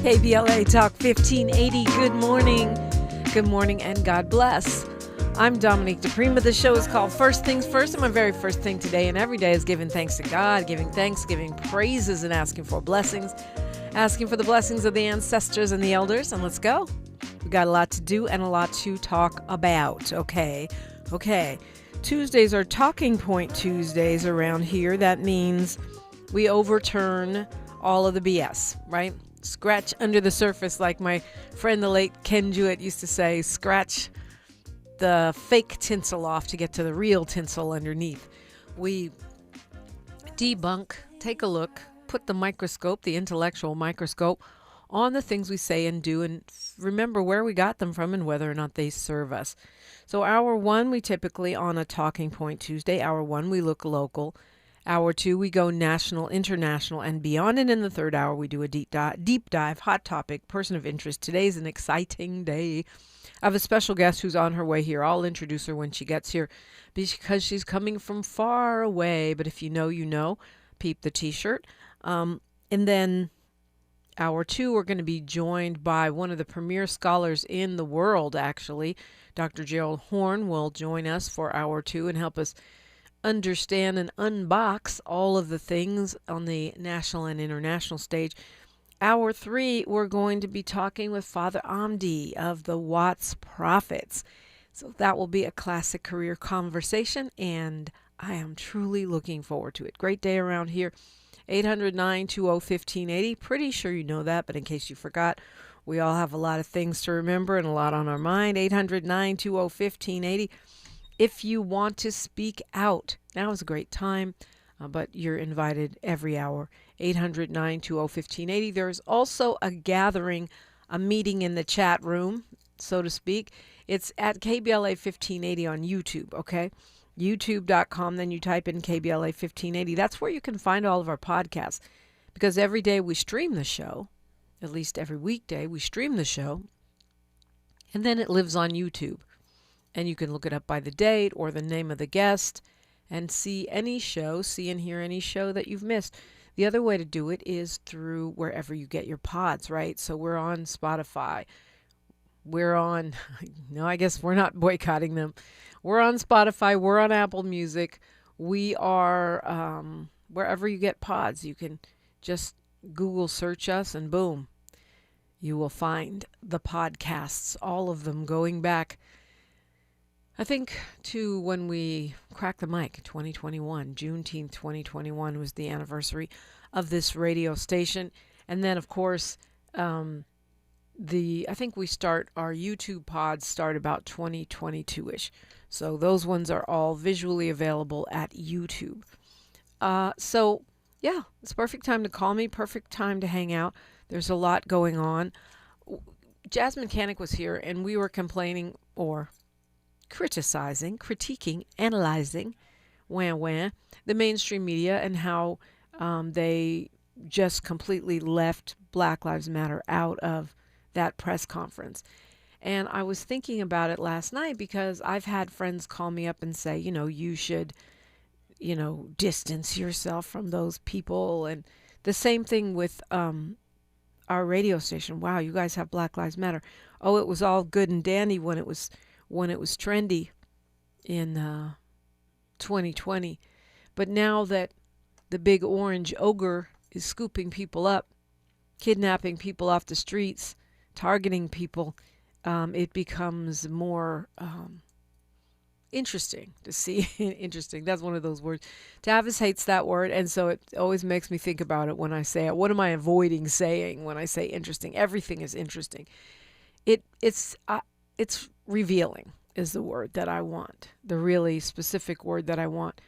KBLA Talk 1580. Good morning. Good morning and God bless. I'm Dominique Dupree. The show is called First Things First, and my very first thing today and every day is giving thanks to God, giving thanks, giving praises, and asking for blessings. Asking for the blessings of the ancestors and the elders. And let's go. We got a lot to do and a lot to talk about. Okay. Tuesdays are talking point Tuesdays around here. That means we overturn all of the BS, right? Scratch under the surface, like my friend the late Ken Jewett used to say, scratch the fake tinsel off to get to the real tinsel underneath. We debunk, take a look, put the microscope, the intellectual microscope, on the things we say and do, and remember where we got them from and whether or not they serve us. So hour one, we typically, on a Talking Point Tuesday, hour one, we look local. Hour two, we go national, international, and beyond. And in the third hour, we do a deep dive, hot topic, person of interest. Today's an exciting day. I have a special guest who's on her way here. I'll introduce her when she gets here because she's coming from far away. But if you know, you know. Peep the T-shirt. And then hour two, we're going to be joined by one of the premier scholars in the world, actually. Dr. Gerald Horn will join us for hour two and help us understand and unbox all of the things on the national and international stage. Hour three, we're going to be talking with Father Amdi of the Watts Prophets. So that will be a classic career conversation, and I am truly looking forward to it. Great day around here. 800-920-1580. Pretty sure you know that, but in case you forgot, we all have a lot of things to remember and a lot on our mind. 800-920-1580. If you want to speak out, now is a great time, but you're invited every hour. 800-920-1580. There's also a gathering, a meeting in the chat room, so to speak. It's at KBLA 1580 on YouTube, okay? YouTube.com, then you type in KBLA 1580. That's where you can find all of our podcasts, because every day we stream the show, at least every weekday we stream the show, and then it lives on YouTube. And you can look it up by the date or the name of the guest and see any show, see and hear any show that you've missed. The other way to do it is through wherever you get your pods, right? So we're on Spotify. We're on, no, I guess we're not boycotting them. We're on Spotify. We're on Apple Music. We are wherever you get pods. You can just Google search us and boom, you will find the podcasts, all of them going back, I think, to when we cracked the mic, 2021, Juneteenth 2021 was the anniversary of this radio station. And then, of course, I think we start, our YouTube pods start about 2022-ish. So those ones are all visually available at YouTube. So, yeah, it's perfect time to call me, perfect time to hang out. There's a lot going on. Jazz Mechanic was here, and we were complaining, or criticizing, critiquing, analyzing, the mainstream media and how they just completely left Black Lives Matter out of that press conference. And I was thinking about it last night because I've had friends call me up and say, you should, distance yourself from those people. And the same thing with our radio station. Wow, you guys have Black Lives Matter. Oh, it was all good and dandy when it was trendy in 2020. But now that the big orange ogre is scooping people up, kidnapping people off the streets, targeting people, it becomes more interesting to see. Interesting. That's one of those words. Tavis hates that word, and so it always makes me think about it when I say it. What am I avoiding saying when I say interesting? Everything is interesting. It's revealing is the word that I want, the really specific word that I want.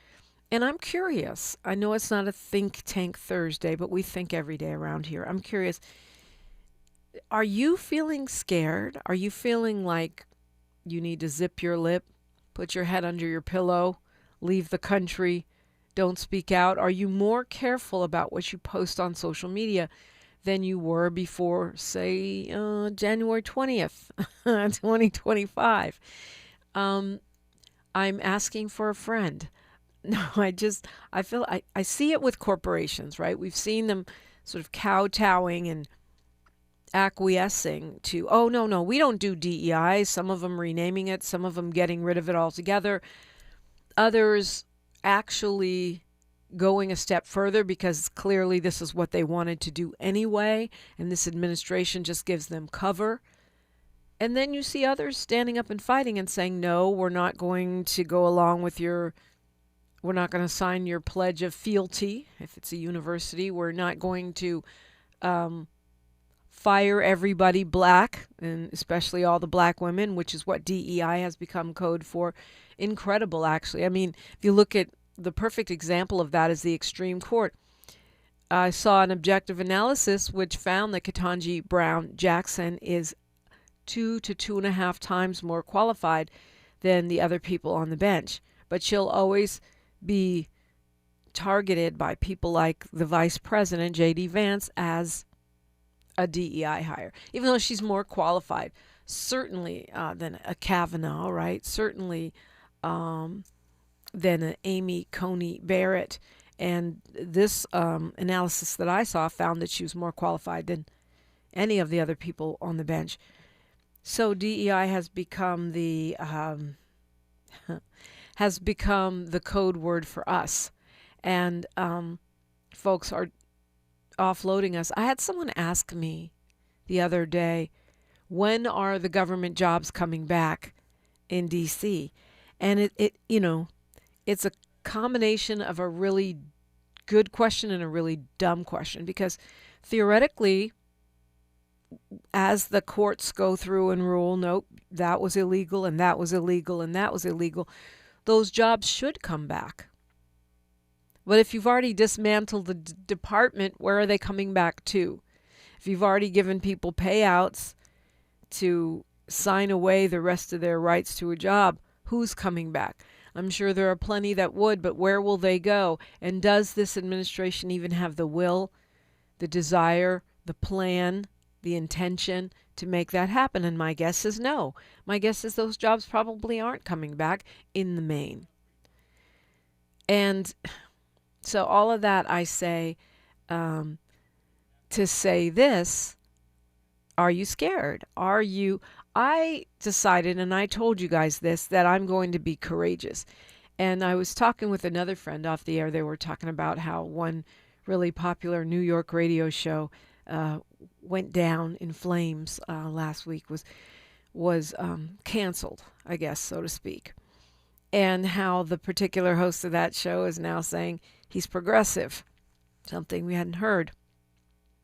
And I'm curious. I know it's not a think tank Thursday, but we think every day around here. I'm curious. Are you feeling scared? Are you feeling like you need to zip your lip, put your head under your pillow, leave the country, don't speak out? Are you more careful about what you post on social media than you were before, say, January 20th, 2025. I'm asking for a friend. No, I feel I see it with corporations, right? We've seen them sort of kowtowing and acquiescing to, oh, no, no, we don't do DEI. Some of them renaming it, some of them getting rid of it altogether. Others actually going a step further because clearly this is what they wanted to do anyway, and this administration just gives them cover. And then you see others standing up and fighting and saying, no, we're not going to go along with we're not going to sign your pledge of fealty. If it's a university, we're not going to fire everybody black, and especially all the black women, which is what DEI has become code for. Incredible, actually. I mean, if you look at the perfect example of that is the extreme court. I saw an objective analysis which found that Ketanji Brown Jackson is 2 to 2.5 times more qualified than the other people on the bench. But she'll always be targeted by people like the vice president, J.D. Vance, as a DEI hire, even though she's more qualified, certainly than a Kavanaugh, right? Certainly than an Amy Coney Barrett. And this analysis that I saw found that she was more qualified than any of the other people on the bench. So DEI has become the code word for us, and folks are offloading us. I had someone ask me the other day, when are the government jobs coming back in D.C.? And it's a combination of a really good question and a really dumb question, because theoretically, as the courts go through and rule, nope, that was illegal and that was illegal and that was illegal, those jobs should come back. But if you've already dismantled the department, where are they coming back to? If you've already given people payouts to sign away the rest of their rights to a job, who's coming back? I'm sure there are plenty that would, but where will they go? And does this administration even have the will, the desire, the plan, the intention to make that happen? And my guess is no. My guess is those jobs probably aren't coming back in the main. And so all of that I say to say this: are you scared? I decided, and I told you guys this, that I'm going to be courageous. And I was talking with another friend off the air. They were talking about how one really popular New York radio show went down in flames last week, was canceled, I guess, so to speak. And how the particular host of that show is now saying he's progressive, something we hadn't heard,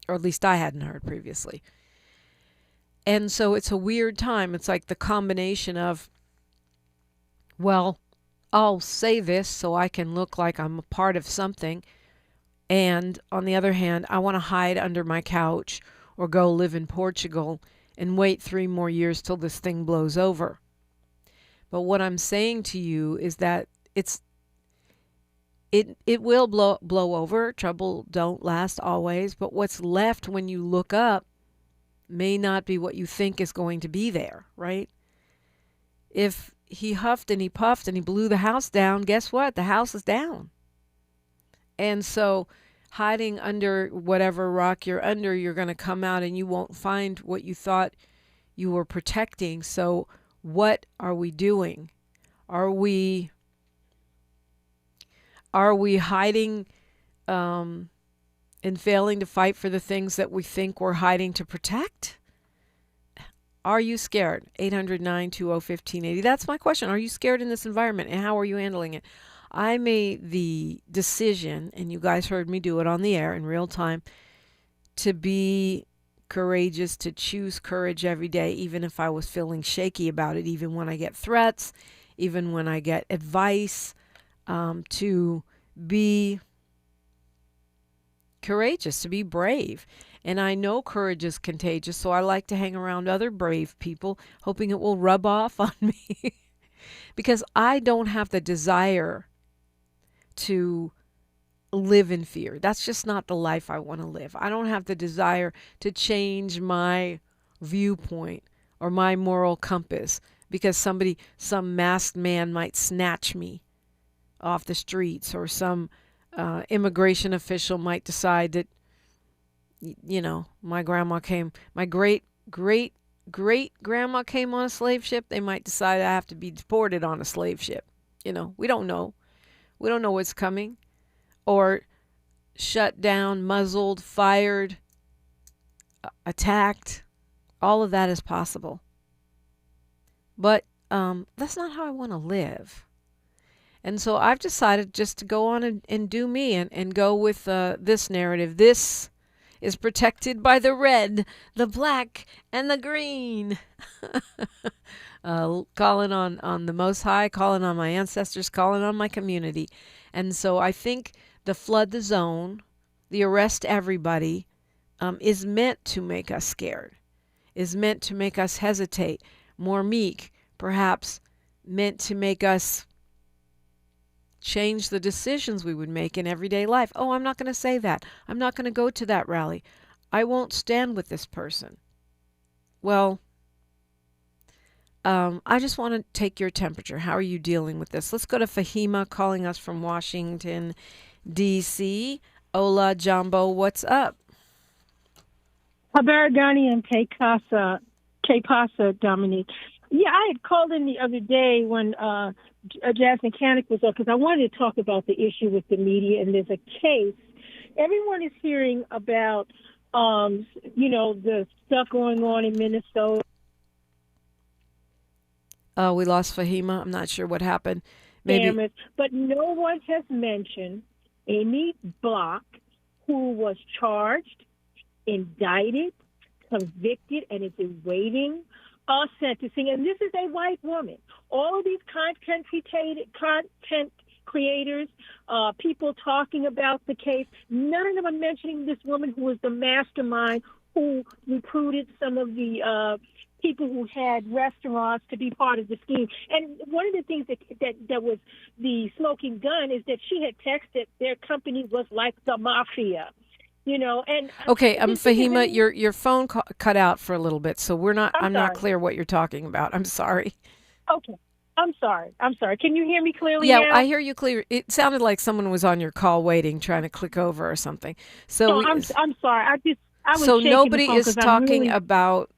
or at least I hadn't heard previously. And so it's a weird time. It's like the combination of, well, I'll say this so I can look like I'm a part of something, and on the other hand, I want to hide under my couch or go live in Portugal and wait 3 more years till this thing blows over. But what I'm saying to you is that it will blow over. Trouble don't last always. But what's left when you look up may not be what you think is going to be there, right? If he huffed and he puffed and he blew the house down, guess what? The house is down. And so hiding under whatever rock you're under, you're going to come out and you won't find what you thought you were protecting. So what are we doing? Are we hiding and failing to fight for the things that we think we're hiding to protect? Are you scared? 800-920-1580. That's my question. Are you scared in this environment, and how are you handling it? I made the decision, and you guys heard me do it on the air in real time, to be courageous, to choose courage every day, even if I was feeling shaky about it, even when I get threats, even when I get advice, to be courageous, to be brave. And I know courage is contagious, so I like to hang around other brave people, hoping it will rub off on me. Because I don't have the desire to live in fear. That's just not the life I want to live. I don't have the desire to change my viewpoint or my moral compass because some masked man might snatch me off the streets, or some immigration official might decide that, my grandma came, my great grandma came on a slave ship. They might decide I have to be deported on a slave ship. We don't know. We don't know what's coming. Or shut down, muzzled, fired, attacked. All of that is possible. But that's not how I want to live. And so I've decided just to go on and do me and go with this narrative. This is protected by the red, the black, and the green. Calling on the Most High, calling on my ancestors, calling on my community. And so I think the flood the zone, the arrest everybody, is meant to make us scared, is meant to make us hesitate, more meek, perhaps meant to make us change the decisions we would make in everyday life. Oh, I'm not going to say that. I'm not going to go to that rally. I won't stand with this person. Well, I just want to take your temperature. How are you dealing with this? Let's go to Fahima calling us from Washington, D.C. Hola, Jumbo. What's up? Habaragani and K Pasa, Dominique. Yeah, I had called in the other day when Jazz Mechanic was up because I wanted to talk about the issue with the media, and there's a case. Everyone is hearing about, the stuff going on in Minnesota. We lost Fahima. I'm not sure what happened. Maybe. But no one has mentioned Amy Block, who was charged, indicted, convicted, and is awaiting sentencing. And this is a white woman. All of these content creators, people talking about the case, none of them are mentioning this woman who was the mastermind who recruited some of the people who had restaurants to be part of the scheme. And one of the things that was the smoking gun is that she had texted their company was like the mafia. And okay, Fahima, your phone cut out for a little bit, so I'm not clear what you're talking about. I'm sorry. Okay, I'm sorry. Can you hear me clearly? Yeah, now? I hear you clear. It sounded like someone was on your call waiting, trying to click over or something. So I'm sorry. I was so shaking nobody the phone is talking about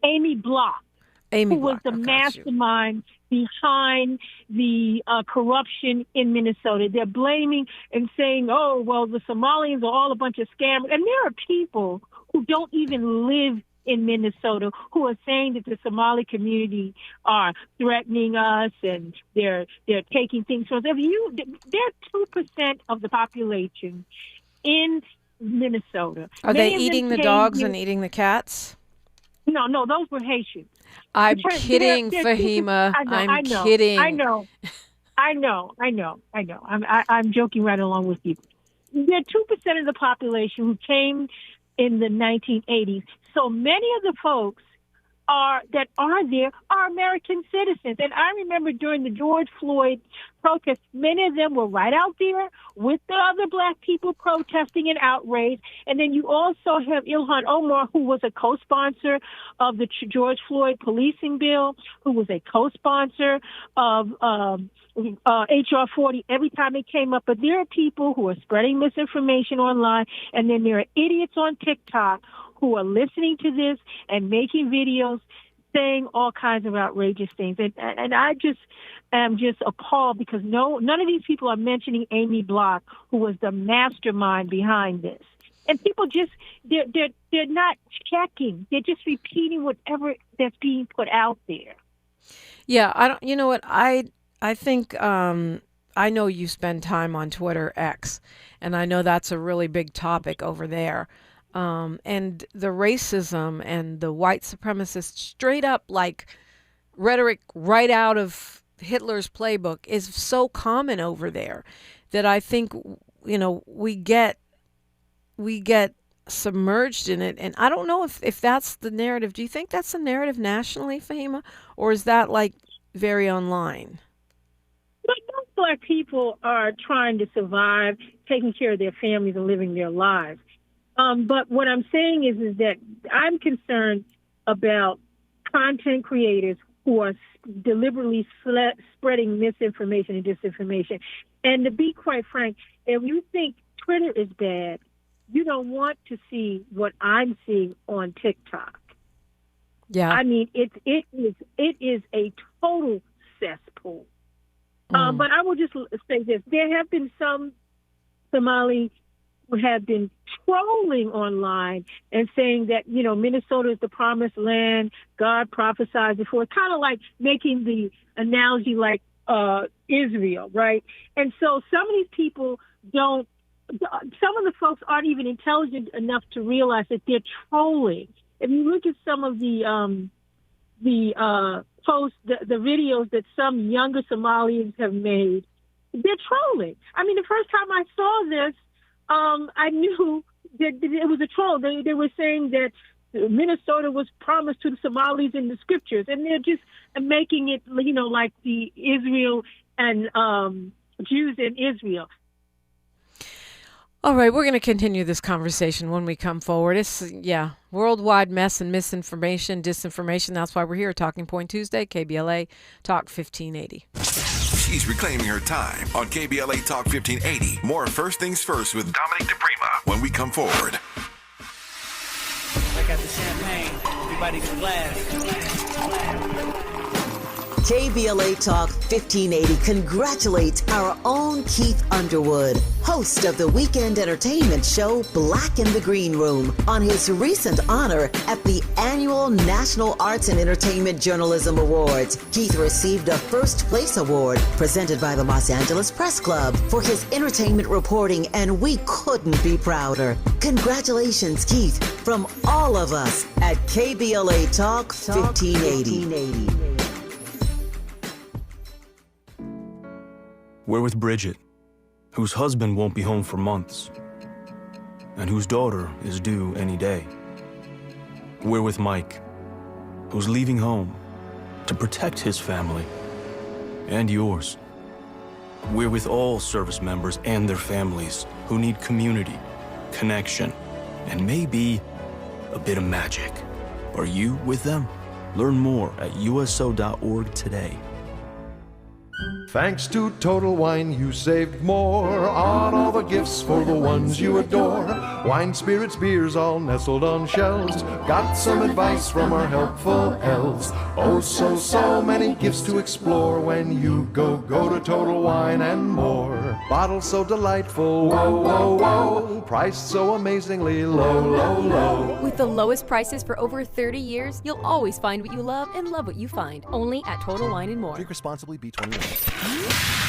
Amy Block, who was the mastermind behind the corruption in Minnesota. They're blaming and saying, oh, well, the Somalians are all a bunch of scammers. And there are people who don't even live in Minnesota who are saying that the Somali community are threatening us and they're taking things from us. They're 2% of the population in Minnesota. Are they eating the dogs and eating the cats? No, those were Haitians. I'm kidding, Fahima. I'm kidding. I know. I'm joking right along with you. They're 2% of the population who came in the 1980s. So many of the folks that are there are American citizens. And I remember during the George Floyd protests, many of them were right out there with the other black people protesting in outrage. And then you also have Ilhan Omar, who was a co-sponsor of the George Floyd policing bill, who was a co-sponsor of HR 40 every time it came up. But there are people who are spreading misinformation online, and then there are idiots on TikTok who are listening to this and making videos saying all kinds of outrageous things. And I just am just appalled because none of these people are mentioning Amy Block, who was the mastermind behind this. And people they're not checking. They're just repeating whatever that's being put out there. Yeah, you know what? I think I know you spend time on Twitter X, and I know that's a really big topic over there. And the racism and the white supremacist straight up like rhetoric right out of Hitler's playbook is so common over there that I think, we get submerged in it. And I don't know if that's the narrative. Do you think that's the narrative nationally, Fahima? Or is that like very online? But most black people are trying to survive, taking care of their families and living their lives. But what I'm saying is that I'm concerned about content creators who are deliberately spreading misinformation and disinformation. And to be quite frank, if you think Twitter is bad, you don't want to see what I'm seeing on TikTok. Yeah. I mean, it is a total cesspool. But I will just say this. There have been some Somali who have been trolling online and saying that, Minnesota is the promised land, God prophesied before, kind of like making the analogy like Israel, right? And so some of these people some of the folks aren't even intelligent enough to realize that they're trolling. If you look at some of the posts, the videos that some younger Somalians have made, they're trolling. I mean, the first time I saw this, I knew that it was a troll. They were saying that Minnesota was promised to the Somalis in the scriptures, and they're just making it, like the Israel and Jews in Israel. All right, we're going to continue this conversation when we come forward. It's, worldwide mess and misinformation, disinformation. That's why we're here, Talking Point Tuesday, KBLA Talk 1580. She's reclaiming her time on KBLA Talk 1580. More First Things First with Dominique DePrima when we come forward. I got the champagne. Everybody get glass. KBLA Talk 1580 congratulates our own Keith Underwood, host of the weekend entertainment show Black in the Green Room, on his recent honor at the annual National Arts and Entertainment Journalism Awards. Keith received a first place award presented by the Los Angeles Press Club for his entertainment reporting, and we couldn't be prouder. Congratulations, Keith, from all of us at KBLA Talk 1580. We're with Bridget, whose husband won't be home for months, and whose daughter is due any day. We're with Mike, who's leaving home to protect his family and yours. We're with all service members and their families who need community, connection, and maybe a bit of magic. Are you with them? Learn more at uso.org today. Thanks to Total Wine, you saved more on all the gifts for the ones you adore. Wine, spirits, beers, all nestled on shelves. Got some advice from our helpful elves. Oh, so many gifts to explore when you go to Total Wine and more. Bottles so delightful, whoa. Priced so amazingly low. With the lowest prices for over 30 years, you'll always find what you love and love what you find. Only at Total Wine and More. Drink responsibly, B21.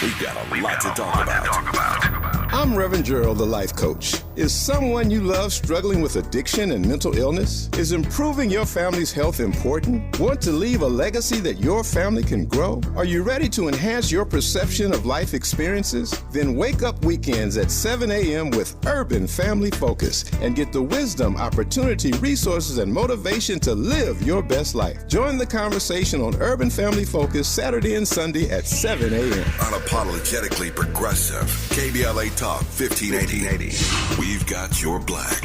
We've got a lot to talk about. I'm Reverend Gerald, the life coach. Is someone you love struggling with addiction and mental illness? Is improving your family's health important? Want to leave a legacy that your family can grow? Are you ready to enhance your perception of life experiences? Then wake up weekends at 7 a.m. with Urban Family Focus and get the wisdom, opportunity, resources, and motivation to live your best life. Join the conversation on Urban Family Focus Saturday and Sunday at 7 a.m. Unapologetically progressive. KBLA Talk 1580. We've got your black.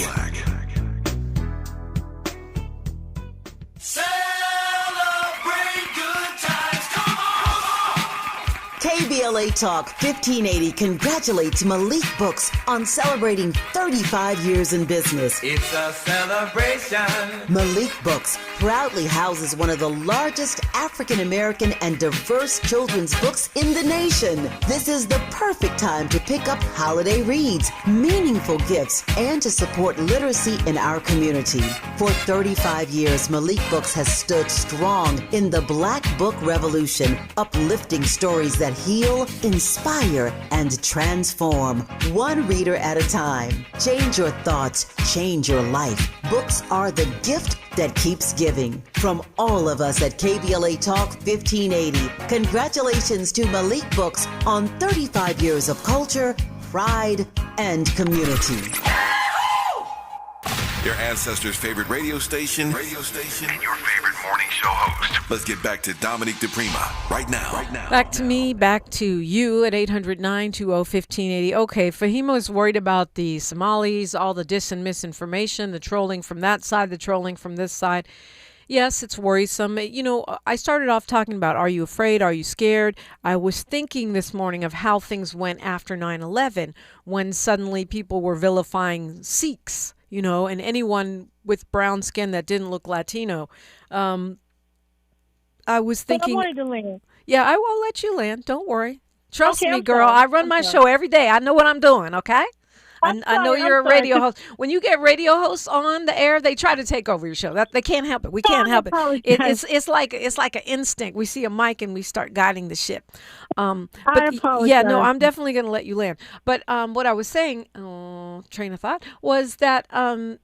KBLA Talk 1580 congratulates Malik Books on celebrating 35 years in business. It's a celebration. Malik Books proudly houses one of the largest African American and diverse children's books in the nation. This is the perfect time to pick up holiday reads, meaningful gifts, and to support literacy in our community. For 35 years, Malik Books has stood strong in the Black Book Revolution, uplifting stories that heal, inspire, and transform. One reader at a time. Change your thoughts, change your life. Books are the gift that keeps giving. From all of us at KBLA Talk 1580, congratulations to Malik Books on 35 years of culture, pride, and community. Your ancestors' favorite radio station, and your favorite morning show host. Let's get back to Dominique DePrima right now. Back to me, back to you at 800-920-1580. Okay, Fahima is worried about the Somalis, all the dis and misinformation, the trolling from that side, the trolling from this side. Yes, it's worrisome. I started off talking about, are you afraid? Are you scared? I was thinking this morning of how things went after 9/11, when suddenly people were vilifying Sikhs, and anyone with brown skin that didn't look Latino. Um, I was But I thinking, wanted to land. yeah, I will let you land. Don't worry. Trust Okay, me, I'm girl. sorry. I run I'm my sorry. show every day. I know what I'm doing, okay? I know I'm you're a sorry. radio host. When you get radio hosts on the air, they try to take over your show. That they can't help it. We can't I help it. apologize. It's like an instinct. We see a mic and we start guiding the ship. I Yeah, no, apologize. I'm definitely going to let you land. But what I was saying, train of thought, was that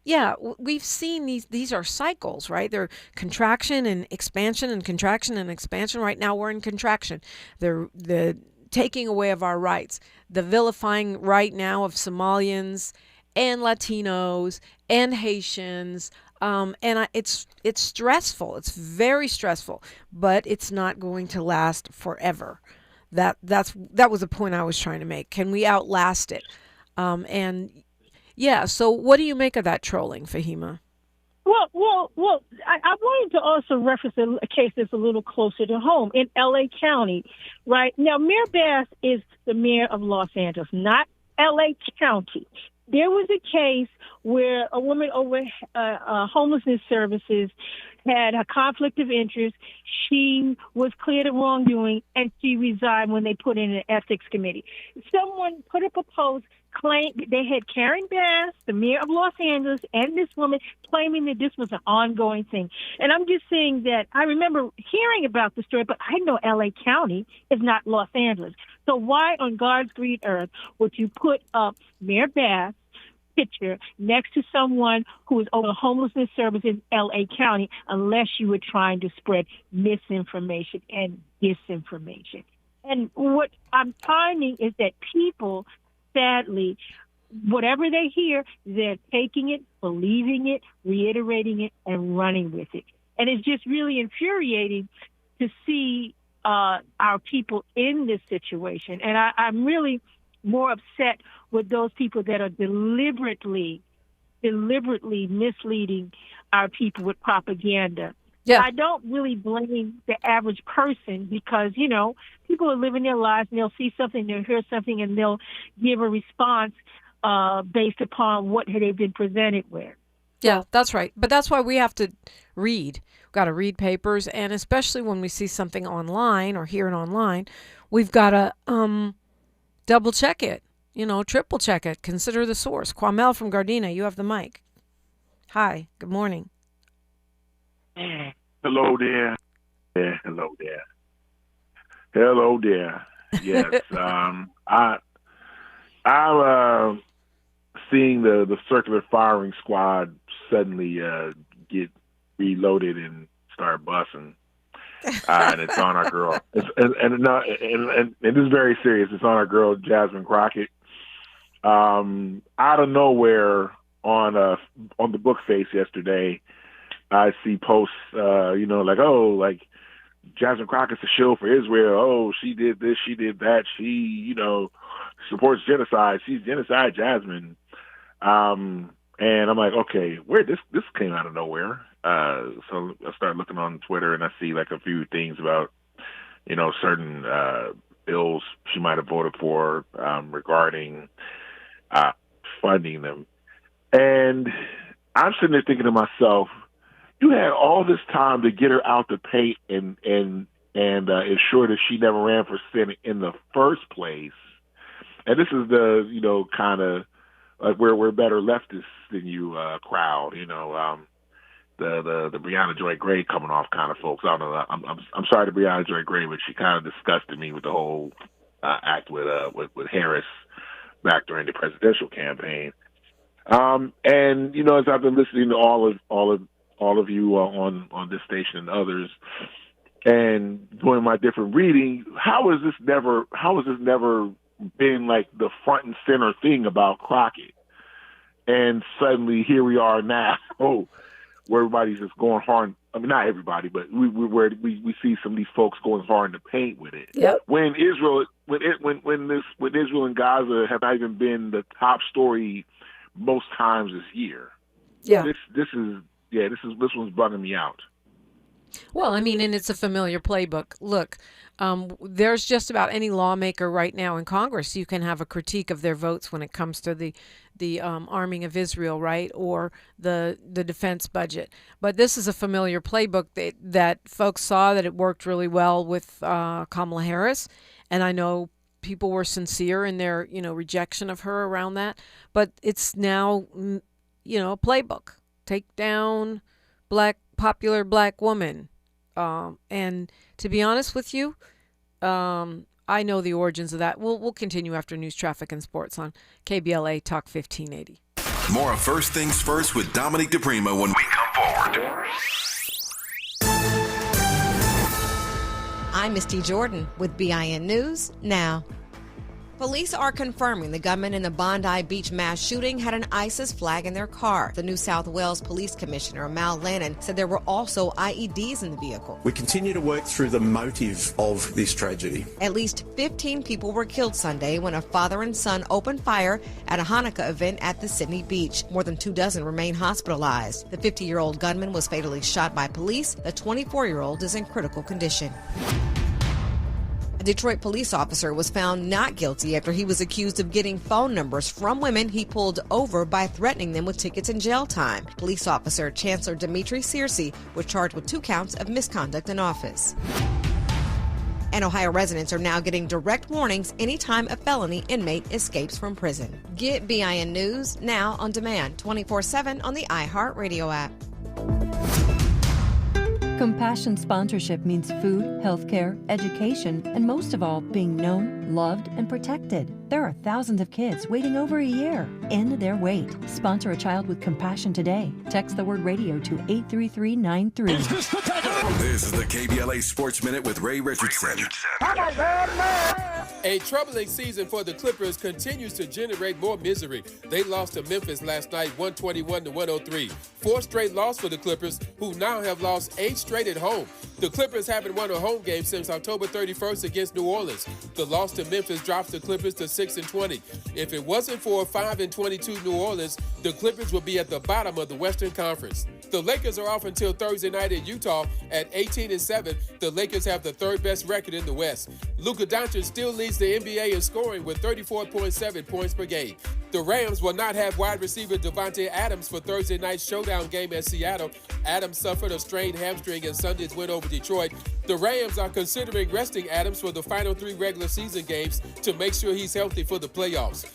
yeah, we've seen these are cycles, right? They're contraction and expansion and contraction and expansion. Right now we're in contraction. The taking away of our rights, the vilifying right now of Somalians and Latinos and Haitians. It's stressful. It's very stressful, but it's not going to last forever. That was the point I was trying to make. Can we outlast it? And yeah. So what do you make of that trolling, Fahima? Well. I wanted to also reference a case that's a little closer to home in L.A. County, right? Now, Mayor Bass is the mayor of Los Angeles, not L.A. County. There was a case where a woman over homelessness services had a conflict of interest. She was cleared of wrongdoing, and she resigned when they put in an ethics committee. Someone put up a post claim they had Karen Bass, the mayor of Los Angeles, and this woman claiming that this was an ongoing thing. And I'm just saying that I remember hearing about the story, but I know L.A. County is not Los Angeles. So why on God's green earth would you put up Mayor Bass picture next to someone who is over homelessness services in L.A. County unless you were trying to spread misinformation and disinformation? And what I'm finding is that people, sadly, whatever they hear, they're taking it, believing it, reiterating it, and running with it. And it's just really infuriating to see our people in this situation. And I'm really more upset with those people that are deliberately misleading our people with propaganda. Yeah. I don't really blame the average person because, people are living their lives and they'll see something, they'll hear something, and they'll give a response based upon what they've been presented with. Yeah, that's right. But that's why we have to read. We've got to read papers, and especially when we see something online or hear it online, we've got to double check it, triple check it, consider the source. Kwamel from Gardena, you have the mic. Hi, good morning. Hello there. Yeah, hello there. Hello there. Yes, I'm seeing the circular firing squad suddenly get reloaded and start busting. And it's on our girl. And this is very serious. It's on our girl Jasmine Crockett. Out of nowhere on the book face yesterday, I see posts, like Jasmine Crockett's a shill for Israel. Oh, she did this, she did that. She, supports genocide. She's genocide Jasmine. And I'm like, okay, where this came out of nowhere. So I started looking on Twitter and I see like a few things about, certain bills she might have voted for regarding funding them. And I'm sitting there thinking to myself, you had all this time to get her out the paint and ensure that she never ran for Senate in the first place. And this is the, kind of like we're better leftists than you crowd, the Breonna Joy Gray coming off kind of folks. I don't know. I'm sorry to Breonna Joy Gray, but she kind of disgusted me with the whole act with Harris back during the presidential campaign. And as I've been listening to all of you on this station and others, and doing my different reading, how has this never been like the front and center thing about Crockett? And suddenly here we are now, where everybody's just going hard. I mean, not everybody, but we see some of these folks going hard in the paint with it. Yep. When Israel and Gaza have not even been the top story most times this year. Yeah. This one's bugging me out. Well, I mean, and it's a familiar playbook. Look, there's just about any lawmaker right now in Congress. You can have a critique of their votes when it comes to the arming of Israel, right, or the defense budget. But this is a familiar playbook that folks saw that it worked really well with Kamala Harris, and I know people were sincere in their rejection of her around that. But it's now a playbook. Take down popular black woman. And to be honest with you, I know the origins of that. We'll continue after news, traffic, and sports on KBLA Talk 1580. More of First Things First with Dominique DePrima when we come forward. I'm Misty Jordan with BIN News Now. Police are confirming the gunman in the Bondi Beach mass shooting had an ISIS flag in their car. The New South Wales Police Commissioner, Mal Lannon, said there were also IEDs in the vehicle. We continue to work through the motive of this tragedy. At least 15 people were killed Sunday when a father and son opened fire at a Hanukkah event at the Sydney beach. More than 24 remain hospitalized. The 50-year-old gunman was fatally shot by police. The 24-year-old is in critical condition. A Detroit police officer was found not guilty after he was accused of getting phone numbers from women he pulled over by threatening them with tickets and jail time. Police officer Chancellor Dimitri Searcy was charged with 2 counts of misconduct in office. And Ohio residents are now getting direct warnings anytime a felony inmate escapes from prison. Get BIN News now on demand 24/7 on the iHeartRadio app. Compassion sponsorship means food, healthcare, education, and most of all, being known, loved, and protected. There are thousands of kids waiting over a year. End their wait. Sponsor a child with compassion today. Text the word radio to 83393. This is the KBLA Sports Minute with Ray Richardson. A troubling season for the Clippers continues to generate more misery. They lost to Memphis last night, 121-103. 4 straight loss for the Clippers, who now have lost 8 straight at home. The Clippers haven't won a home game since October 31st against New Orleans. The loss to Memphis drops the Clippers to 6-20. If it wasn't for a 5-22 New Orleans, the Clippers would be at the bottom of the Western Conference. The Lakers are off until Thursday night in Utah at 18-7. The Lakers have the 3rd best record in the West. Luka Doncic still leads the NBA in scoring with 34.7 points per game. The Rams will not have wide receiver Devontae Adams for Thursday night's showdown game at Seattle. Adams suffered a strained hamstring in Sunday's win over Detroit. The Rams are considering resting Adams for the final 3 regular season games to make sure he's healthy for the playoffs.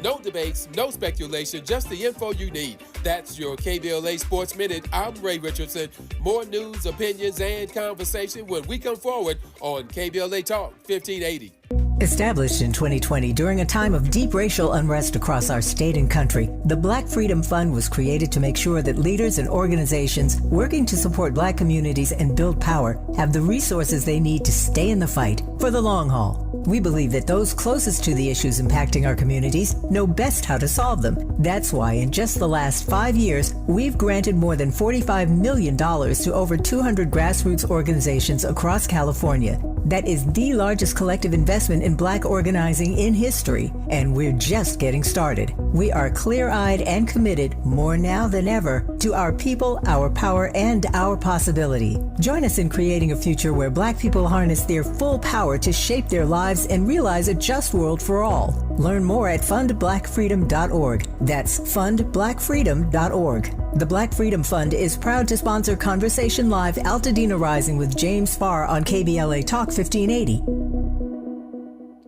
No debates, no speculation, just the info you need. That's your KBLA Sports Minute. I'm Ray Richardson. More news, opinions, and conversation when we come forward on KBLA Talk 1580. Established in 2020 during a time of deep racial unrest across our state and country, the Black Freedom Fund was created to make sure that leaders and organizations working to support Black communities and build power have the resources they need to stay in the fight for the long haul. We believe that those closest to the issues impacting our communities know best how to solve them. That's why in just the last 5 years, we've granted more than $45 million to over 200 grassroots organizations across California. That is the largest collective investment in Black organizing in history, and we're just getting started. We are clear-eyed and committed, more now than ever, to our people, our power, and our possibility. Join us in creating a future where Black people harness their full power to shape their lives and realize a just world for all. Learn more at fundblackfreedom.org. That's fundblackfreedom.org. The Black Freedom Fund is proud to sponsor Conversation Live Altadena Rising with James Farr on KBLA Talk 1580.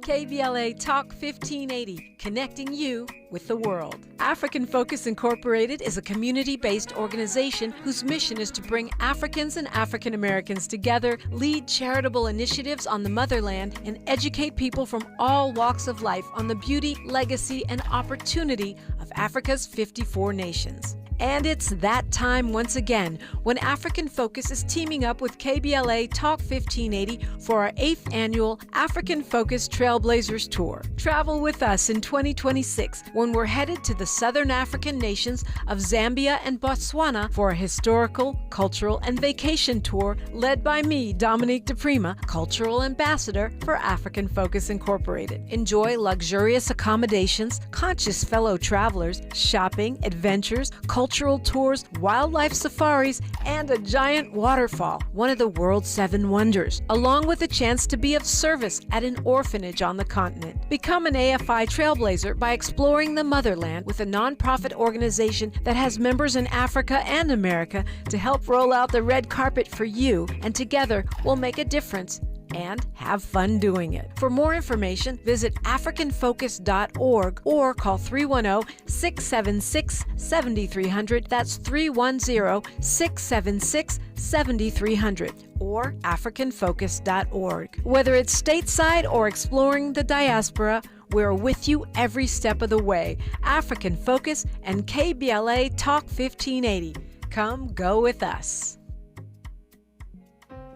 KBLA Talk 1580, connecting you with the world. African Focus Incorporated is a community-based organization whose mission is to bring Africans and African Americans together, lead charitable initiatives on the motherland, and educate people from all walks of life on the beauty, legacy, and opportunity of Africa's 54 nations. And it's that time once again when African Focus is teaming up with KBLA Talk 1580 for our 8th annual African Focus Trailblazers Tour. Travel with us in 2026 when we're headed to the southern African nations of Zambia and Botswana for a historical, cultural, and vacation tour led by me, Dominique DePrima, Cultural Ambassador for African Focus Incorporated. Enjoy luxurious accommodations, conscious fellow travelers, shopping, adventures, cultural cultural tours, wildlife safaris, and a giant waterfall, one of the world's 7 wonders, along with a chance to be of service at an orphanage on the continent. Become an AFI trailblazer by exploring the motherland with a nonprofit organization that has members in Africa and America to help roll out the red carpet for you, and together we'll make a difference and have fun doing it. For more information, visit africanfocus.org or call 310-676-7300. That's 310-676-7300 or africanfocus.org. Whether it's stateside or exploring the diaspora, we're with you every step of the way. African Focus and KBLA Talk 1580. Come go with us.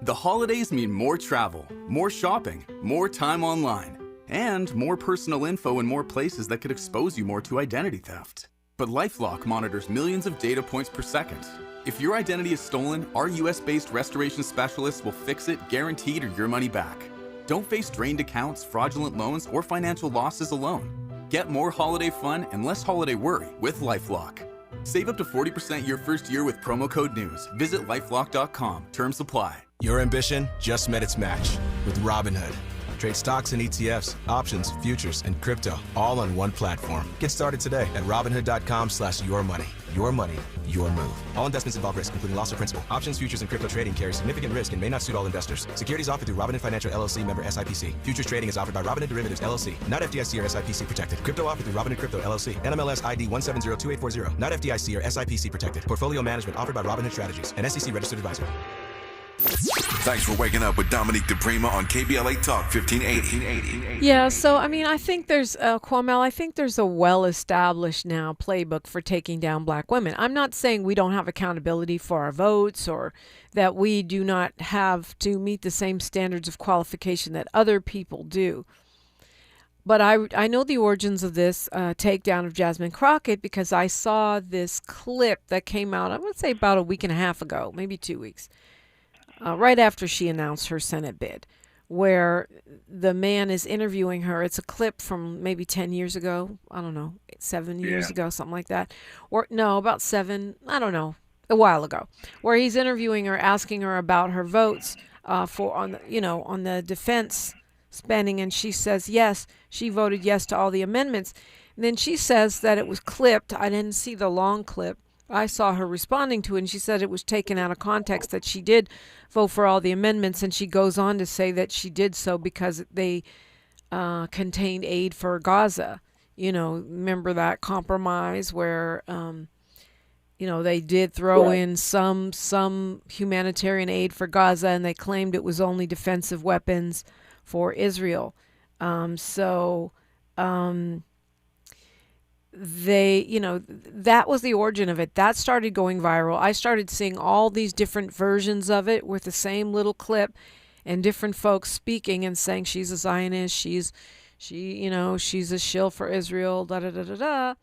The holidays mean more travel, more shopping, more time online, and more personal info in more places that could expose you more to identity theft. But LifeLock monitors millions of data points per second. If your identity is stolen, our US-based restoration specialists will fix it, guaranteed, or your money back. Don't face drained accounts, fraudulent loans, or financial losses alone. Get more holiday fun and less holiday worry with LifeLock. Save up to 40% your first year with promo code NEWS. Visit lifelock.com. Terms apply. Your ambition just met its match with Robinhood. Trade stocks and ETFs, options, futures, and crypto all on one platform. Get started today at Robinhood.com/yourmoney. Your money, your move. All investments involve risk, including loss of principal. Options, futures, and crypto trading carry significant risk and may not suit all investors. Securities offered through Robinhood Financial LLC, member SIPC. Futures trading is offered by Robinhood Derivatives LLC, not FDIC or SIPC protected. Crypto offered through Robinhood Crypto LLC, NMLS ID 1702840, not FDIC or SIPC protected. Portfolio management offered by Robinhood Strategies, an SEC registered advisor. Thanks for waking up with Dominique DePrima on KBLA Talk 1580. Yeah, so I mean, I think there's Kwamel, I think there's a well-established now playbook for taking down black women. I'm not saying we don't have accountability for our votes or that we do not have to meet the same standards of qualification that other people do. But I know the origins of this takedown of Jasmine Crockett because I saw this clip that came out, I would say about a week and a half ago, maybe 2 weeks. Right after she announced her Senate bid, where the man is interviewing her. It's a clip from maybe 10 years ago. I don't know, 7 years ago, something like that. Or no, about 7, I don't know, a while ago, where he's interviewing her, asking her about her votes on the defense spending. And she says, yes, she voted yes to all the amendments. And then she says that it was clipped. I didn't see the long clip. I saw her responding to it, and she said it was taken out of context, that she did vote for all the amendments, and she goes on to say that she did so because they contained aid for Gaza. You know, remember that compromise where, they did throw in some humanitarian aid for Gaza, and they claimed it was only defensive weapons for Israel. That was the origin of it. That started going viral. I started seeing all these different versions of it with the same little clip and different folks speaking and saying she's a Zionist, she's a shill for Israel, da-da-da-da-da.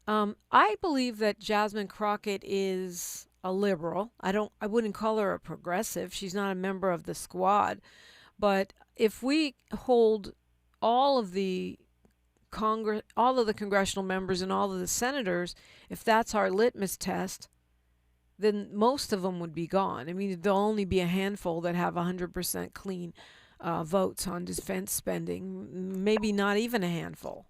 I believe that Jasmine Crockett is a liberal. I wouldn't call her a progressive. She's not a member of the squad. But if we hold all of the congressional members and all of the senators, if that's our litmus test, then most of them would be gone. I mean, there'll only be a handful that have 100% clean votes on defense spending, maybe not even a handful.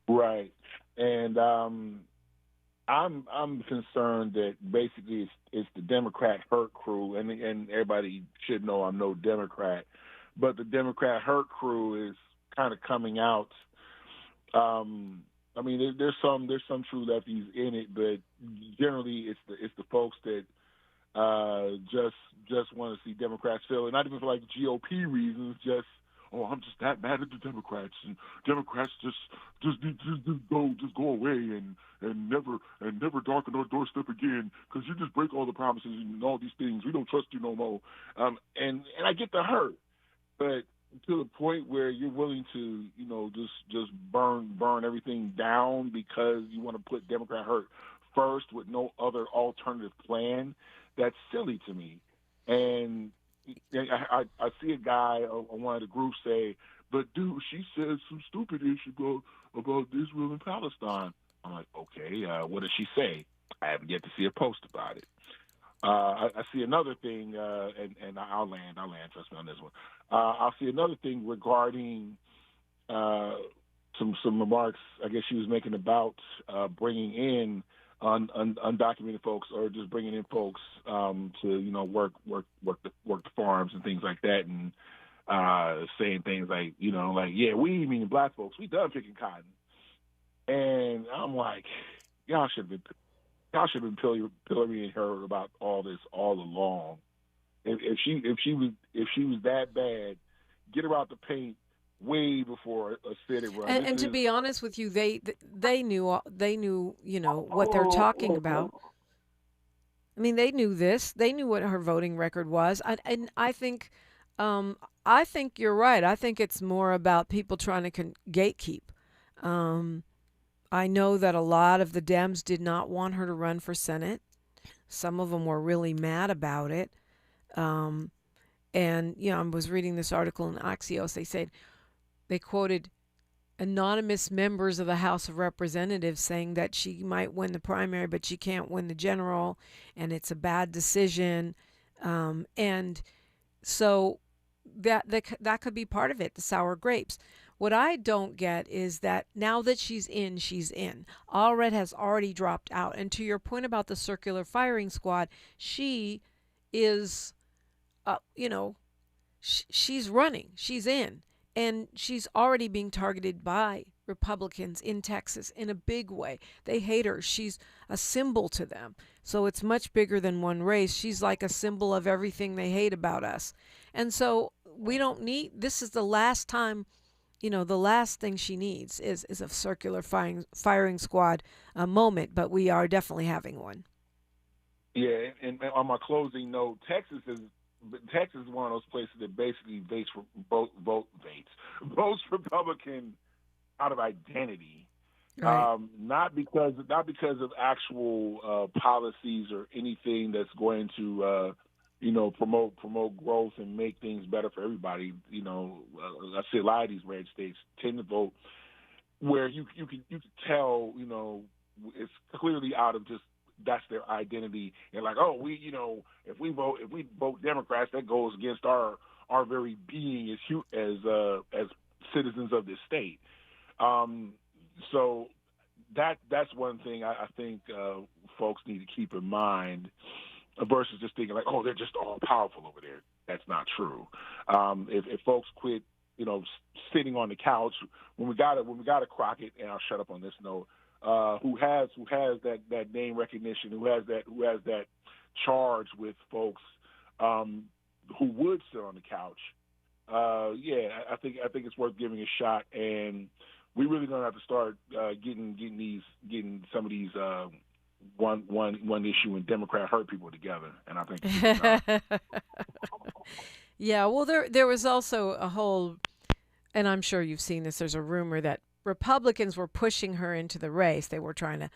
Right. And I'm concerned that basically it's the Democrat hurt crew, and everybody should know I'm no Democrat, but the Democrat hurt crew is kind of coming out. I mean, there's some true lefties in it, but generally it's the folks that just want to see Democrats fail, and not even for like GOP reasons. Just I'm just that mad at the Democrats, and Democrats just go away and never darken our doorstep again because you just break all the promises and all these things. We don't trust you no more. And I get the hurt, but to the point where you're willing to, just burn everything down because you want to put Democrat hurt first with no other alternative plan, that's silly to me. And I see a guy on one of the groups say, but dude, she said some stupid issue about Israel and Palestine. I'm like, okay, what does she say? I haven't yet to see a post about it. I see another thing, and I'll land, trust me on this one. I'll see another thing regarding some remarks I guess she was making about bringing in undocumented folks, or just bringing in folks to work the farms and things like that, and saying things like yeah, we meaning black folks, we done picking cotton, and I'm like, y'all should have been pillorying her about all this all along. If she was that bad, get her out the paint way before a city run. And to be honest with you, they knew what they're talking about. I mean, they knew this. They knew what her voting record was. And I think you're right. I think it's more about people trying to gatekeep. I know that a lot of the Dems did not want her to run for Senate. Some of them were really mad about it. And I was reading this article in Axios. They quoted anonymous members of the House of Representatives saying that she might win the primary, but she can't win the general, and it's a bad decision. And so that could be part of it, the sour grapes. What I don't get is that now that she's in, she's in. Allred has already dropped out. And to your point about the circular firing squad, she is, she's running. She's in. And she's already being targeted by Republicans in Texas in a big way. They hate her. She's a symbol to them. So it's much bigger than one race. She's like a symbol of everything they hate about us. And so we don't need, this is the last time, the last thing she needs is a circular firing squad moment, but we are definitely having one. Yeah, and on my closing note, Texas is one of those places that basically votes Republican out of identity, right. Not because of actual policies or anything that's going to promote growth and make things better for everybody. I see a lot of these red states tend to vote where you can tell it's clearly out of just. That's their identity, and like, oh, if we vote Democrats, that goes against our very being as citizens of this state. So that's one thing I think folks need to keep in mind, versus just thinking like, oh, they're just all powerful over there. That's not true. If folks quit, sitting on the couch when we got a Crockett, and I'll shut up on this note. Who has that name recognition, who has that charge with folks who would sit on the couch. I think it's worth giving a shot, and we really don't have to start getting some of these one issue and Democrat hurt people together. And I think yeah, well there was also a whole, and I'm sure you've seen this. There's a rumor that Republicans were pushing her into the race. They were trying to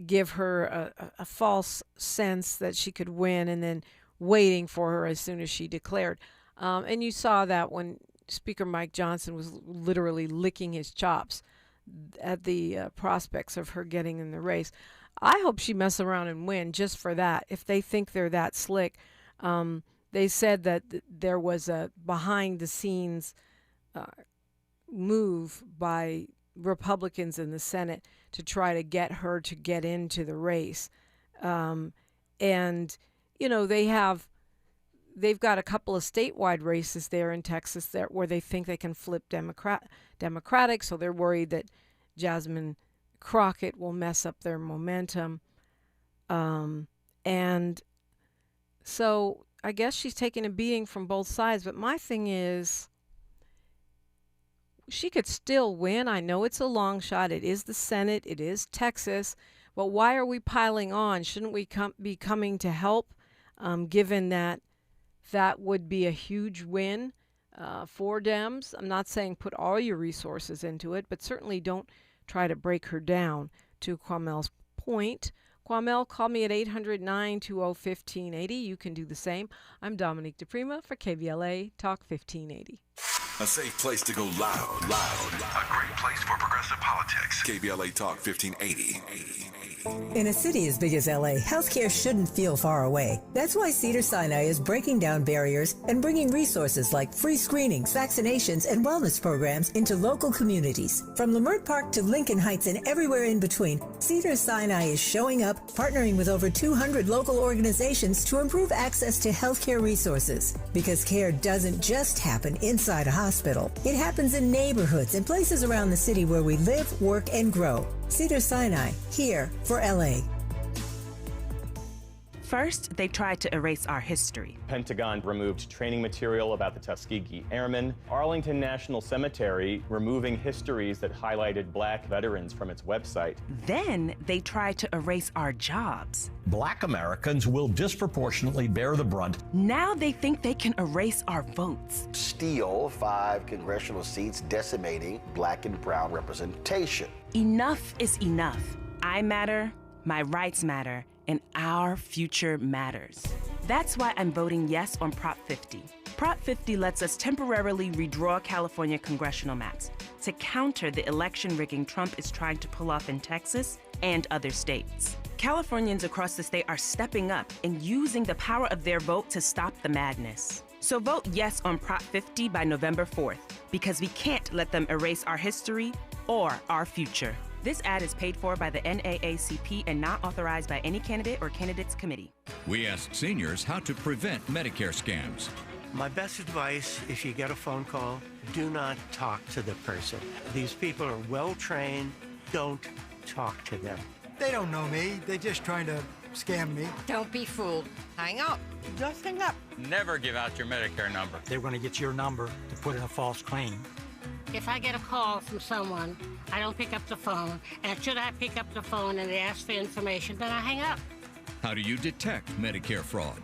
give her a false sense that she could win, and then waiting for her as soon as she declared. And you saw that when Speaker Mike Johnson was literally licking his chops at the prospects of her getting in the race. I hope she messes around and win just for that. If they think they're that slick, they said that there was a behind-the-scenes move by Republicans in the Senate to try to get her to get into the race. And, they've got a couple of statewide races there in Texas where they think they can flip Democratic, so they're worried that Jasmine Crockett will mess up their momentum. And so I guess she's taking a beating from both sides, but my thing is, she could still win. I know it's a long shot. It is the Senate. It is Texas. But why are we piling on? Shouldn't we be coming to help, given that would be a huge win for Dems? I'm not saying put all your resources into it, but certainly don't try to break her down. To Kwamel's point, Kwamel, call me at 800-920-1580. You can do the same. I'm Dominique DePrima for KBLA Talk 1580. A safe place to go loud. A great place for progressive politics. KBLA Talk 1580. In a city as big as LA, healthcare shouldn't feel far away. That's why Cedars-Sinai is breaking down barriers and bringing resources like free screenings, vaccinations, and wellness programs into local communities. From Leimert Park to Lincoln Heights and everywhere in between, Cedars-Sinai is showing up, partnering with over 200 local organizations to improve access to healthcare resources. Because care doesn't just happen inside a hospital. It happens in neighborhoods and places around the city where we live, work, and grow. Cedars-Sinai, here for LA. First, they tried to erase our history. Pentagon removed training material about the Tuskegee Airmen. Arlington National Cemetery removing histories that highlighted black veterans from its website. Then they tried to erase our jobs. Black Americans will disproportionately bear the brunt. Now they think they can erase our votes. Steal 5 congressional seats, decimating black and brown representation. Enough is enough. I matter, my rights matter, and our future matters. That's why I'm voting yes on Prop 50. Prop 50 lets us temporarily redraw California congressional maps to counter the election rigging Trump is trying to pull off in Texas and other states. Californians across the state are stepping up and using the power of their vote to stop the madness. So vote yes on Prop 50 by November 4th, because we can't let them erase our history or our future. This ad is paid for by the NAACP and not authorized by any candidate or candidates committee. We asked seniors how to prevent Medicare scams. My best advice, if you get a phone call, do not talk to the person. These people are well trained. Don't talk to them. They don't know me. They're just trying to scam me. Don't be fooled. Hang up. Just hang up. Never give out your Medicare number. They're going to get your number to put in a false claim. If I get a call from someone, I don't pick up the phone. And should I pick up the phone and they ask for information, then I hang up. How do you detect Medicare fraud?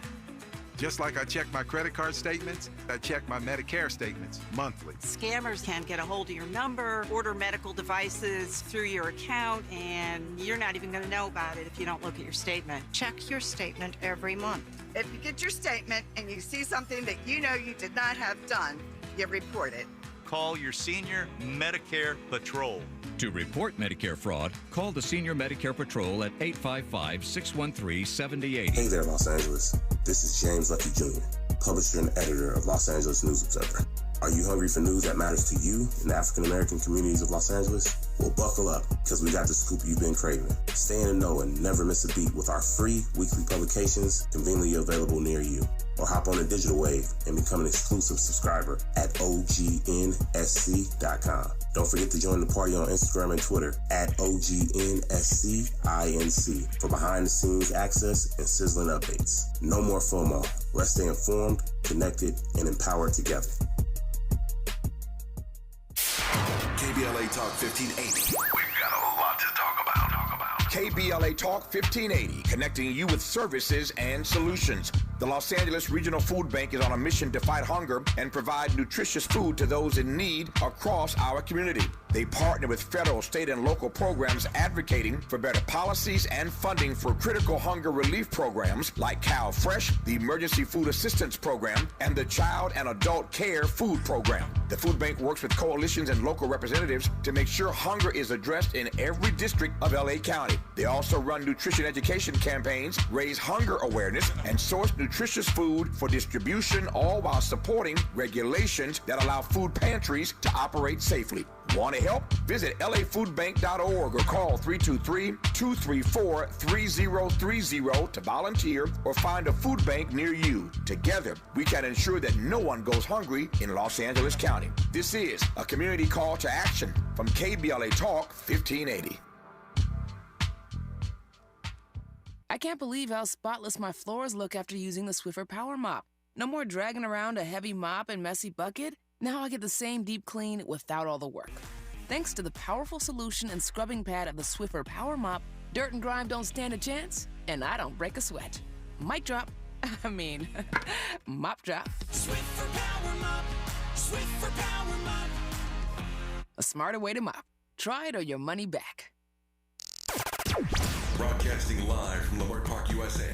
Just like I check my credit card statements, I check my Medicare statements monthly. Scammers can get a hold of your number, order medical devices through your account, and you're not even going to know about it if you don't look at your statement. Check your statement every month. If you get your statement and you see something that you know you did not have done, you report it. Call your Senior Medicare Patrol. To report Medicare fraud, call the Senior Medicare Patrol at 855-613-7080. Hey there, Los Angeles. This is James Lucky Jr., publisher and editor of Los Angeles News Observer. Are you hungry for news that matters to you in the African-American communities of Los Angeles? Well, buckle up, because we got the scoop you've been craving. Stay in the know and never miss a beat with our free weekly publications conveniently available near you. Or hop on the digital wave and become an exclusive subscriber at OGNSC.com. Don't forget to join the party on Instagram and Twitter at OGNSCINC for behind-the-scenes access and sizzling updates. No more FOMO. Let's stay informed, connected, and empowered together. KBLA Talk 1580. We've got a lot to talk about. KBLA Talk 1580, connecting you with services and solutions. The Los Angeles Regional Food Bank is on a mission to fight hunger and provide nutritious food to those in need across our community. They partner with federal, state, and local programs advocating for better policies and funding for critical hunger relief programs like Cal Fresh, the Emergency Food Assistance Program, and the Child and Adult Care Food Program. The food bank works with coalitions and local representatives to make sure hunger is addressed in every district of LA County. They also run nutrition education campaigns, raise hunger awareness, and source nutritious food for distribution, all while supporting regulations that allow food pantries to operate safely. Want to help? Visit lafoodbank.org or call 323-234-3030 to volunteer or find a food bank near you. Together, we can ensure that no one goes hungry in Los Angeles County. This is a community call to action from KBLA Talk 1580. I can't believe how spotless my floors look after using the Swiffer Power Mop. No more dragging around a heavy mop and messy bucket. Now I get the same deep clean without all the work. Thanks to the powerful solution and scrubbing pad of the Swiffer Power Mop, dirt and grime don't stand a chance, and I don't break a sweat. Mic drop. Mop drop. Swiffer Power Mop. Swiffer Power Mop. A smarter way to mop. Try it or your money back. Broadcasting live from Leimert Park, USA.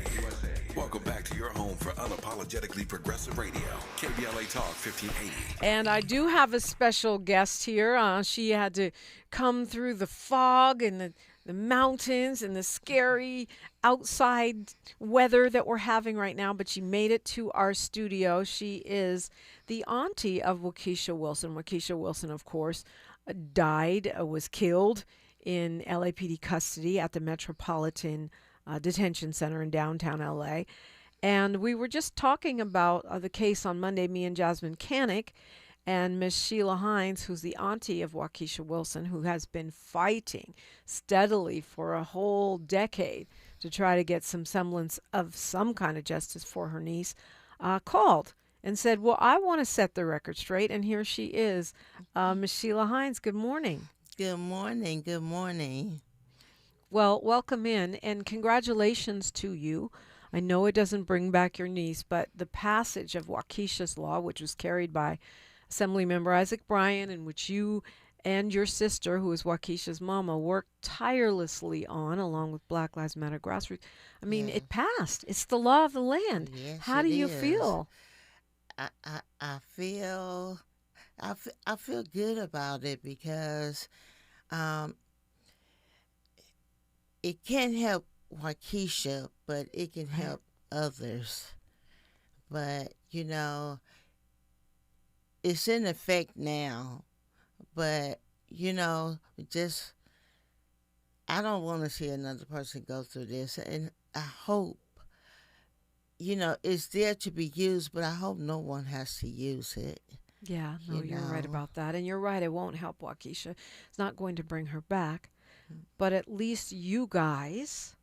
Welcome back to your home for unapologetically progressive radio, KBLA Talk 1580. And I do have a special guest here. She had to come through the fog and the mountains and the scary outside weather that we're having right now, but she made it to our studio. She is the auntie of Wakiesha Wilson. Wakiesha Wilson, of course, was killed in LAPD custody at the Metropolitan Detention Center in downtown LA. And we were just talking about the case on Monday, me and Jasmine Canick, and Miss Sheila Hines, who's the auntie of Wakiesha Wilson, who has been fighting steadily for a whole decade to try to get some semblance of some kind of justice for her niece, called and said, well, I want to set the record straight. And here she is. Miss Sheila Hines, good morning. Good morning. Good morning. Well, welcome in, and congratulations to you. I know it doesn't bring back your niece, but the passage of Wakiesha's Law, which was carried by Assemblymember Isaac Bryan, in which you and your sister, who is Wakiesha's mama, worked tirelessly on, along with Black Lives Matter grassroots. I mean, it passed. It's the law of the land. Yes, How do you feel? I feel good about it because it can't help Wakiesha, but it can help others. But, you know, it's in effect now. But, you know, just, I don't want to see another person go through this. And I hope, you know, it's there to be used, but I hope no one has to use it. Yeah, no, you're right about that. And you're right, it won't help Wakiesha. It's not going to bring her back. But at least you guys,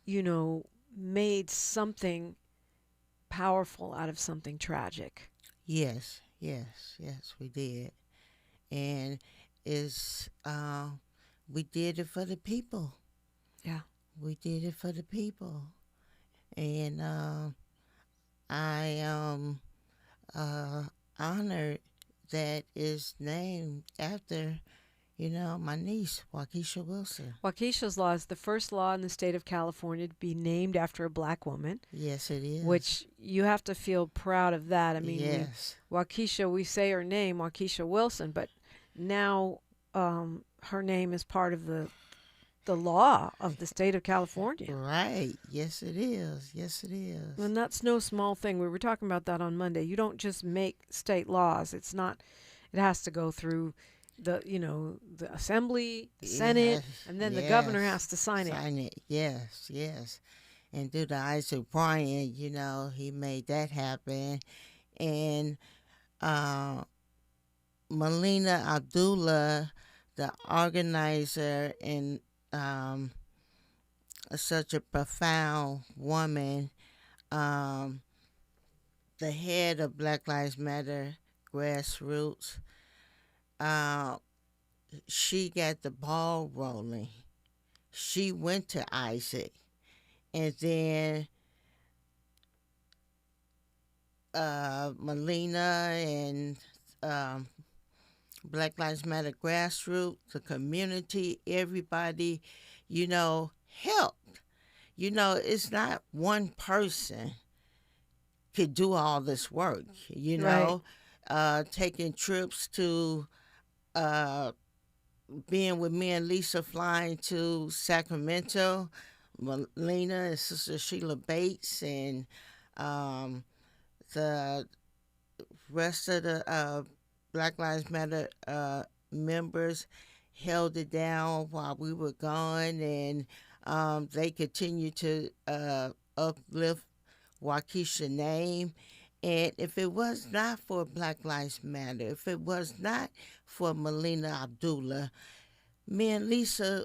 you know, made something powerful out of something tragic. Yes, we did. And we did it for the people. Yeah. We did it for the people. And I am honored that is named after, you know, my niece, Wakiesha Wilson. Wakiesha's Law is the first law in the state of California to be named after a black woman. Yes, it is. Which you have to feel proud of that. I mean, yes. Wakiesha, we say her name, Wakiesha Wilson, but now her name is part of the law of the state of California. Right. Yes, it is. Yes, it is. And that's no small thing. We were talking about that on Monday. You don't just make state laws. It has to go through the Assembly, the Senate, and then the governor has to sign it. Yes. And due to Isaac Bryan, you know, he made that happen. And Melina Abdullah, the organizer and such a profound woman, the head of Black Lives Matter grassroots, she got the ball rolling. She went to Isaac, and then Melina and Black Lives Matter grassroots, the community, everybody, you know, helped. You know, it's not one person could do all this work, you know, taking trips to being with me and Lisa flying to Sacramento, Melina and Sister Sheila Bates, and the rest of the Black Lives Matter members held it down while we were gone, and they continue to uplift Wakiesha's name. And if it was not for Black Lives Matter, if it was not for Melina Abdullah, me and Lisa,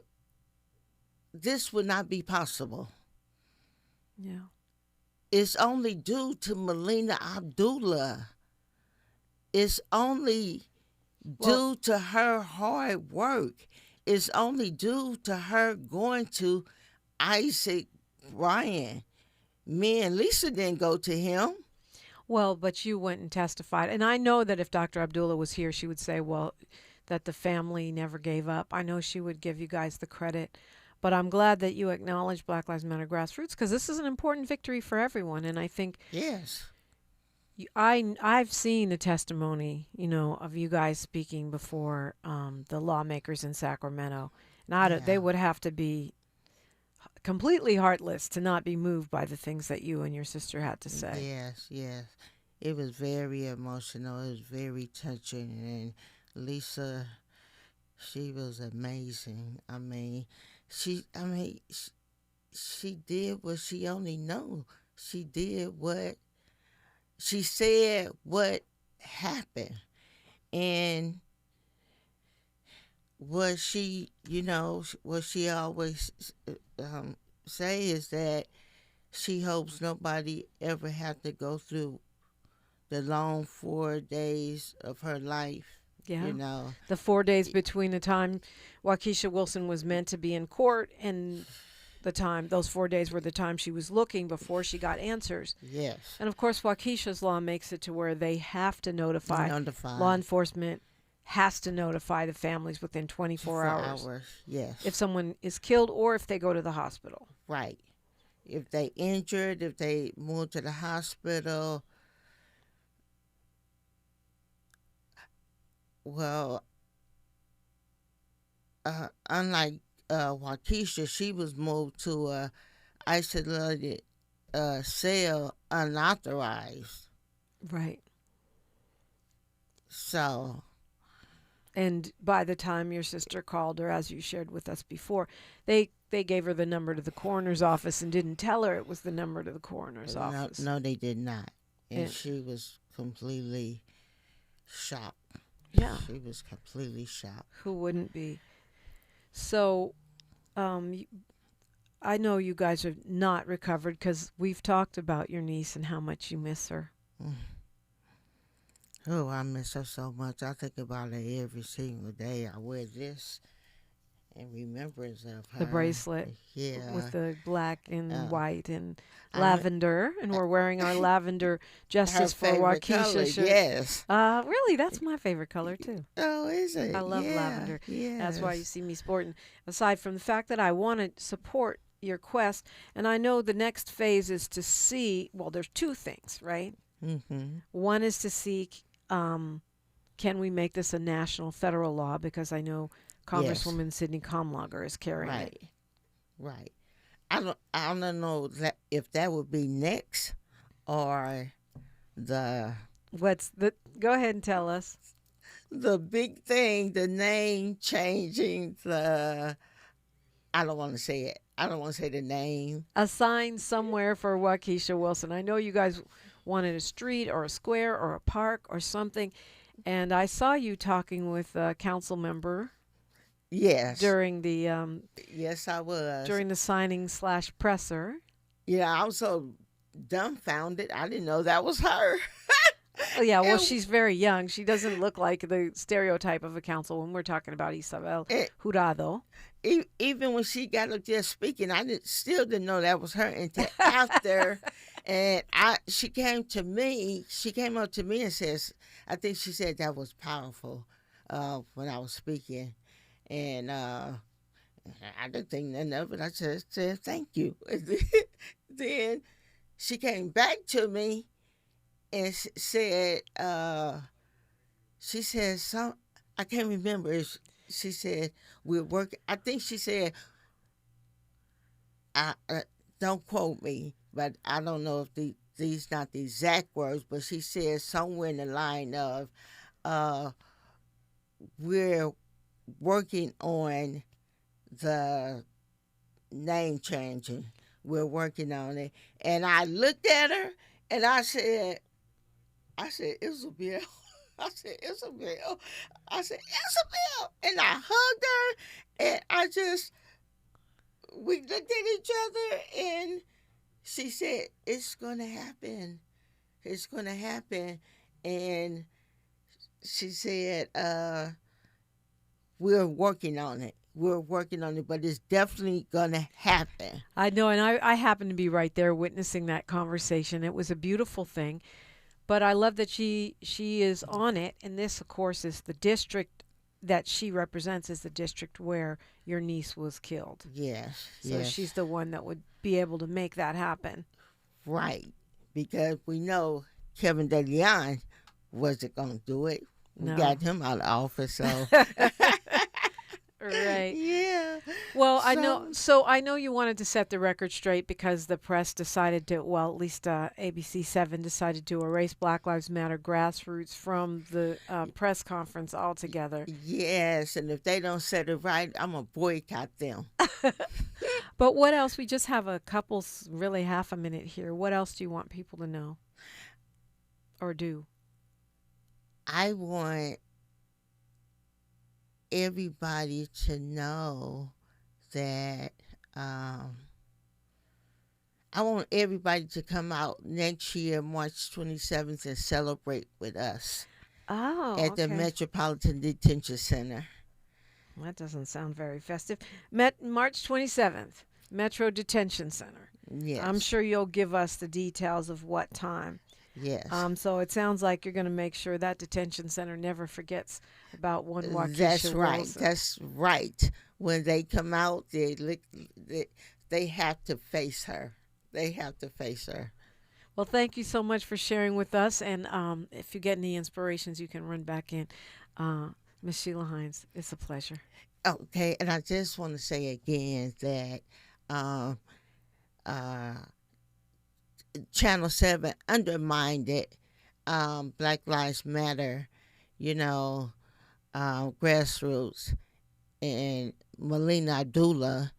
this would not be possible. Yeah. It's only due to Melina Abdullah. It's only due to her hard work. It's only due to her going to Isaac Bryan. Me and Lisa didn't go to him. Well, but you went and testified. And I know that if Dr. Abdullah was here, she would say, well, that the family never gave up. I know she would give you guys the credit. But I'm glad that you acknowledge Black Lives Matter grassroots, because this is an important victory for everyone. And I think yes, I've seen the testimony, of you guys speaking before the lawmakers in Sacramento. And they would have to be completely heartless to not be moved by the things that you and your sister had to say. Yes. It was very emotional. It was very touching. And Lisa, she was amazing. She did what she only knew. She said what happened. And what she always say is that she hopes nobody ever had to go through the long 4 days of her life. Yeah. The 4 days between the time Wakiesha Wilson was meant to be in court and the time, those 4 days were the time she was looking before she got answers. Yes. And of course, Wakiesha's law makes it to where they have to notify. Law enforcement has to notify the families within 24 hours. Yes. If someone is killed or if they go to the hospital. Right. If they injured, if they move to the hospital. Well, unlike Wakiesha, she was moved to a isolated cell, unauthorized. Right. So. And by the time your sister called her, as you shared with us before, they gave her the number to the coroner's office and didn't tell her it was the number to the coroner's office. No, they did not. And she was completely shocked. Yeah. She was completely shocked. Who wouldn't be? So, I know you guys are not recovered because we've talked about your niece and how much you miss her. Oh, I miss her so much. I think about her every single day. I wear this in remembrance of her. The bracelet. Yeah. With the black and white and lavender. And we're wearing our lavender Justice for Wakiesha shirt. Yes. Really, that's my favorite color, too. Oh, is it? I love lavender. Yes. That's why you see me sporting. Aside from the fact that I want to support your quest, and I know the next phase is to see, well, there's two things, right? Mm-hmm. One is to see, can we make this a national federal law? Because I know Congresswoman Sidney Comlager is carrying it. Right. I don't know if that would be next or the. Go ahead and tell us. The big thing, the name changing, I don't want to say it. I don't want to say the name. A sign somewhere for Wakiesha Wilson. I know you guys wanted a street or a square or a park or something. And I saw you talking with a council member. Yes. During the yes, I was. During the signing / presser. Yeah, I was so dumbfounded. I didn't know that was her. Oh, yeah, well, she's very young. She doesn't look like the stereotype of a councilwoman. We're talking about Isabel Jurado. Even when she got up there speaking, I still didn't know that was her until after. And she came up to me and says, I think she said that was powerful when I was speaking. And I didn't think nothing of it. I just said, thank you. Then she came back to me and said, she said, I can't remember. She said, we're working. I think she said, don't quote me, but I don't know if these not the exact words, but she said somewhere in the line of, we're working on the name changing. We're working on it. And I looked at her and I said, Isabel. I said, Isabel. And I hugged her and we looked at each other and she said, it's going to happen. It's going to happen. And she said, we're working on it. We're working on it, but it's definitely going to happen. I know, and I happened to be right there witnessing that conversation. It was a beautiful thing, but I love that she is on it, and this, of course, is the district that she represents is the district where your niece was killed. Yes. So she's the one that would be able to make that happen. Right. Because we know Kevin DeLeon wasn't going to do it. We got him out of office, so. Right. Yeah. Well, I know you wanted to set the record straight because the press decided to, well, at least ABC7 decided to erase Black Lives Matter grassroots from the press conference altogether. Yes, and if they don't set it right, I'm going to boycott them. But what else? We just have a couple, really half a minute here. What else do you want people to know or do? I want everybody to know that I want everybody to come out next year, March 27th, and celebrate with us at the Metropolitan Detention Center. That doesn't sound very festive. March 27th, Metro Detention Center. Yes. I'm sure you'll give us the details of what time. Yes. So it sounds like you're going to make sure that detention center never forgets about one Wakiesha That's right. Wilson. That's right. When they come out, they have to face her. They have to face her. Well, thank you so much for sharing with us. And if you get any inspirations, you can run back in. Miss Sheila Hines, it's a pleasure. Okay, and I just want to say again that Channel 7 undermined it. Black Lives Matter, grassroots, and Melina Abdullah.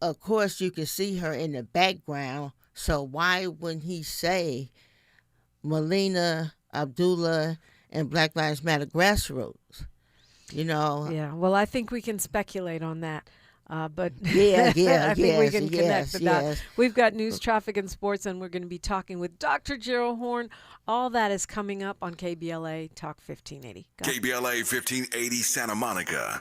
Of course, you can see her in the background. So why wouldn't he say Melina Abdullah and Black Lives Matter grassroots? Yeah. Well, I think we can speculate on that. But I think we can connect the dots. We've got news, traffic, and sports, and we're going to be talking with Dr. Gerald Horn. All that is coming up on KBLA Talk 1580. KBLA 1580 Santa Monica.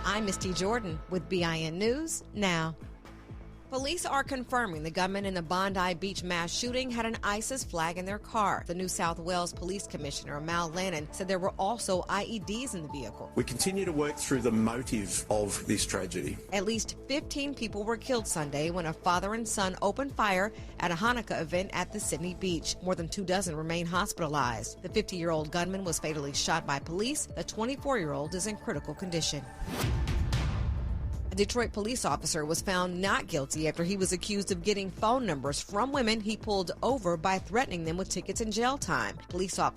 I'm Misty Jordan with BIN News Now. Police are confirming the gunman in the Bondi Beach mass shooting had an ISIS flag in their car. The New South Wales Police Commissioner, Mal Lannon, said there were also IEDs in the vehicle. We continue to work through the motive of this tragedy. At least 15 people were killed Sunday when a father and son opened fire at a Hanukkah event at the Sydney beach. More than 24 remain hospitalized. The 50-year-old gunman was fatally shot by police. The 24-year-old is in critical condition. A Detroit police officer was found not guilty after he was accused of getting phone numbers from women he pulled over by threatening them with tickets and jail time. Police